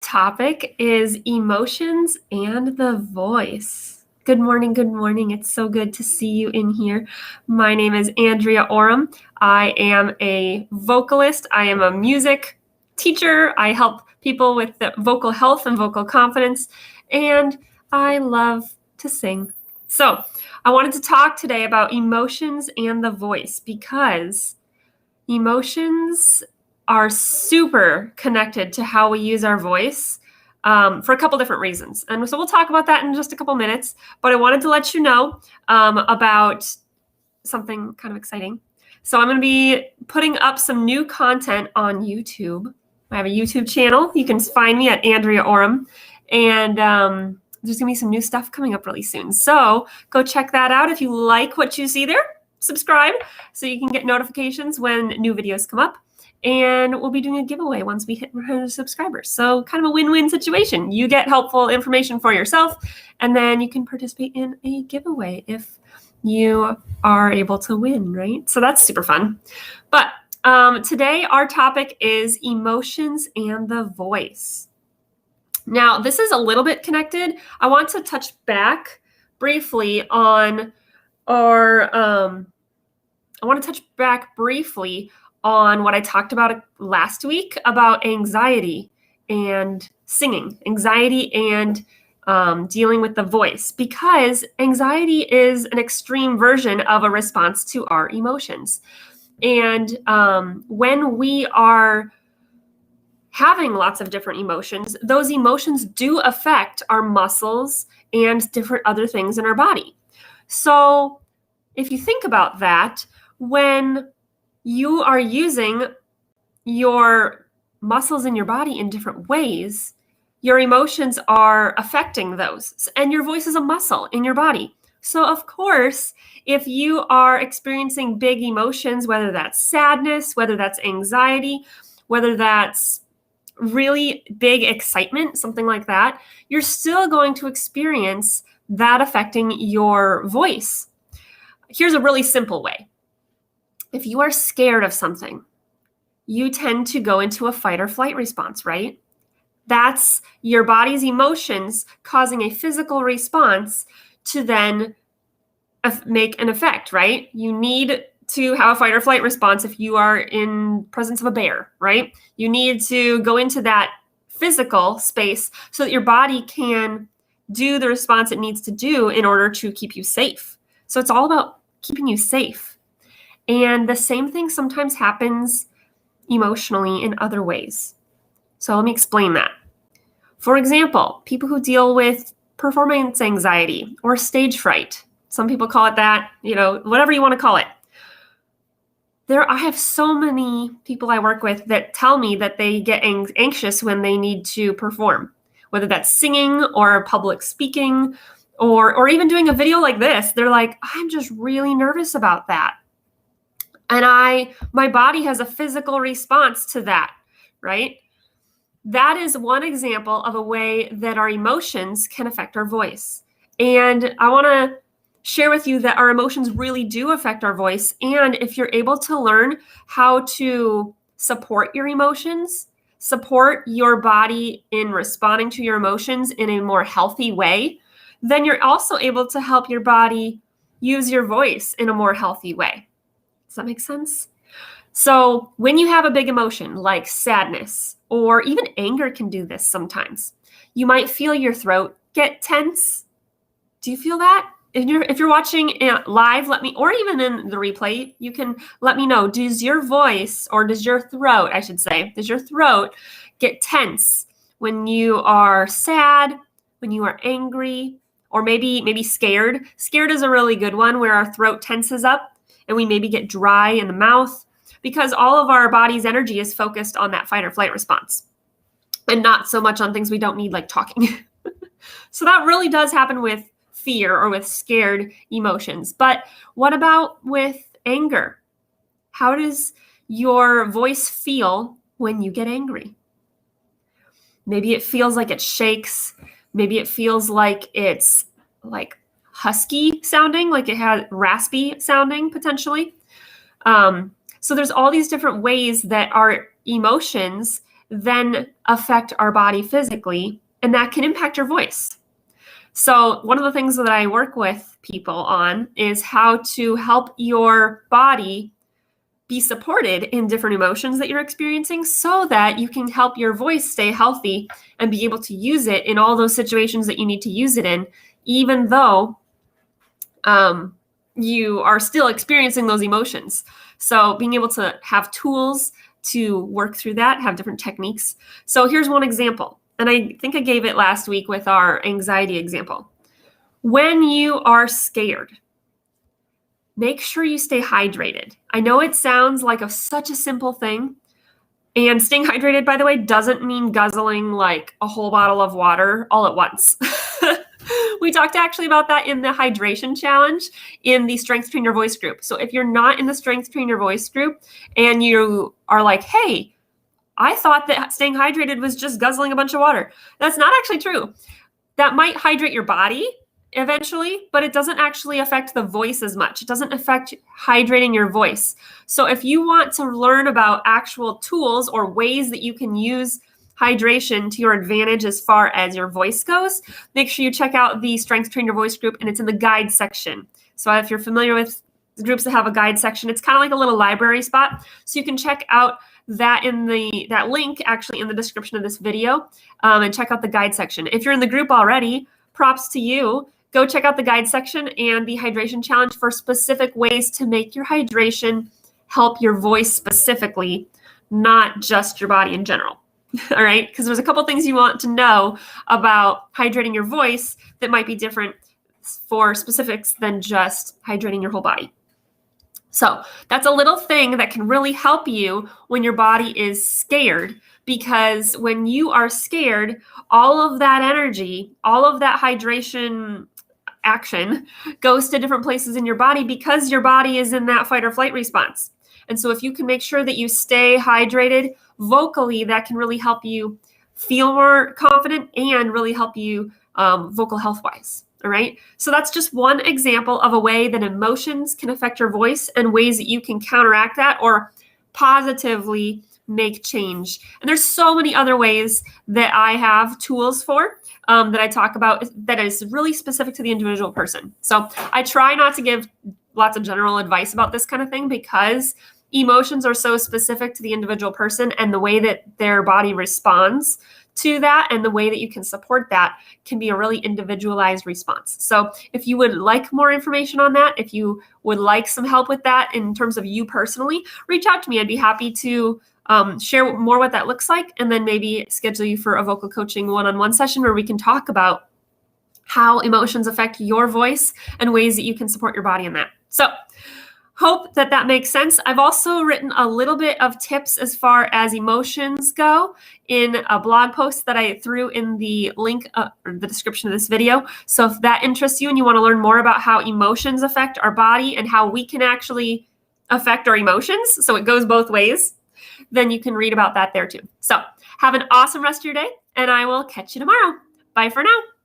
topic is emotions and the voice. Good morning, good morning. It's so good to see you in here. My name is Andrea Oram. I am a vocalist. I am a music teacher. I help people with the vocal health and vocal confidence, and I love to sing. So I wanted to talk today about emotions and the voice because emotions are super connected to how we use our voice for a couple different reasons. And so we'll talk about that in just a couple minutes. But I wanted to let you know about something kind of exciting. So I'm going to be putting up some new content on YouTube. I have a YouTube channel. You can find me at Andrea Oram. And there's going to be some new stuff coming up really soon. So go check that out. If you like what you see there, subscribe so you can get notifications when new videos come up. And we'll be doing a giveaway once we hit 100 subscribers. So kind of a win-win situation. You get helpful information for yourself, and then you can participate in a giveaway if you are able to win, right? So that's super fun. But today our topic is emotions and the voice. Now, this is a little bit connected. I want to touch back briefly on on what I talked about last week about anxiety and singing, anxiety and dealing with the voice, because anxiety is an extreme version of a response to our emotions. And when we are having lots of different emotions, those emotions do affect our muscles and different other things in our body. So if you think about that, when you are using your muscles in your body in different ways, your emotions are affecting those. And your voice is a muscle in your body. So of course, if you are experiencing big emotions, whether that's sadness, whether that's anxiety, whether that's really big excitement, something like that, you're still going to experience that affecting your voice. Here's a really simple way. If you are scared of something, you tend to go into a fight or flight response, right? That's your body's emotions causing a physical response to then make an effect, right? You need to have a fight or flight response if you are in presence of a bear, right? You need to go into that physical space so that your body can do the response it needs to do in order to keep you safe. So it's all about keeping you safe. And the same thing sometimes happens emotionally in other ways. So let me explain that. For example, people who deal with performance anxiety or stage fright, some people call it that, whatever you want to call it. I have so many people I work with that tell me that they get anxious when they need to perform, whether that's singing or public speaking or even doing a video like this. They're like, I'm just really nervous about that. And my body has a physical response to that, right? That is one example of a way that our emotions can affect our voice. And I want to share with you that our emotions really do affect our voice. And if you're able to learn how to support your emotions, support your body in responding to your emotions in a more healthy way, then you're also able to help your body use your voice in a more healthy way. Does that make sense? So when you have a big emotion like sadness or even anger can do this sometimes, you might feel your throat get tense. Do you feel that? If you're watching live, or even in the replay, you can let me know. Does your voice, or does your throat, I should say, does your throat get tense when you are sad, when you are angry, or maybe scared? Scared is a really good one where our throat tenses up and we maybe get dry in the mouth because all of our body's energy is focused on that fight or flight response and not so much on things we don't need, like talking. So that really does happen with fear or with scared emotions. But what about with anger? How does your voice feel when you get angry? Maybe it feels like it shakes. Maybe it feels like it's like husky sounding, like it has raspy sounding potentially. So there's all these different ways that our emotions then affect our body physically, and that can impact your voice. So one of the things that I work with people on is how to help your body be supported in different emotions that you're experiencing so that you can help your voice stay healthy and be able to use it in all those situations that you need to use it in, even though you are still experiencing those emotions. So being able to have tools to work through that, have different techniques. So here's one example, and I think I gave it last week with our anxiety example. When you are scared, make sure you stay hydrated. I know it sounds like such a simple thing. And staying hydrated, by the way, doesn't mean guzzling like a whole bottle of water all at once. We talked actually about that in the hydration challenge in the Strength Train Your Voice group. So if you're not in the Strength Train Your Voice group and you are like, hey, I thought that staying hydrated was just guzzling a bunch of water. That's not actually true. That might hydrate your body eventually, but it doesn't actually affect the voice as much. It doesn't affect hydrating your voice. So if you want to learn about actual tools or ways that you can use hydration to your advantage as far as your voice goes, make sure you check out the Strength Train Your Voice group, and it's in the guide section. So if you're familiar with groups that have a guide section, it's kind of like a little library spot. So you can check out that that link actually in the description of this video, and check out the guide section. If you're in the group already, props to you. Go check out the guide section and the hydration challenge for specific ways to make your hydration help your voice specifically, not just your body in general. All right, because there's a couple things you want to know about hydrating your voice that might be different for specifics than just hydrating your whole body. So that's a little thing that can really help you when your body is scared, because when you are scared, all of that energy, all of that hydration action goes to different places in your body because your body is in that fight or flight response. And so if you can make sure that you stay hydrated vocally, that can really help you feel more confident and really help you vocal health wise. All right. So that's just one example of a way that emotions can affect your voice and ways that you can counteract that or positively make change. And there's so many other ways that I have tools for that I talk about that is really specific to the individual person. So I try not to give lots of general advice about this kind of thing because emotions are so specific to the individual person, and the way that their body responds to that and the way that you can support that can be a really individualized response. So if you would like more information on that, if you would like some help with that in terms of you personally, reach out to me. I'd be happy to share more what that looks like, and then maybe schedule you for a vocal coaching one-on-one session where we can talk about how emotions affect your voice and ways that you can support your body in that. So hope that that makes sense. I've also written a little bit of tips as far as emotions go in a blog post that I threw in the link or the description of this video. So if that interests you and you want to learn more about how emotions affect our body and how we can actually affect our emotions, so it goes both ways, then you can read about that there too. So have an awesome rest of your day, and I will catch you tomorrow. Bye for now.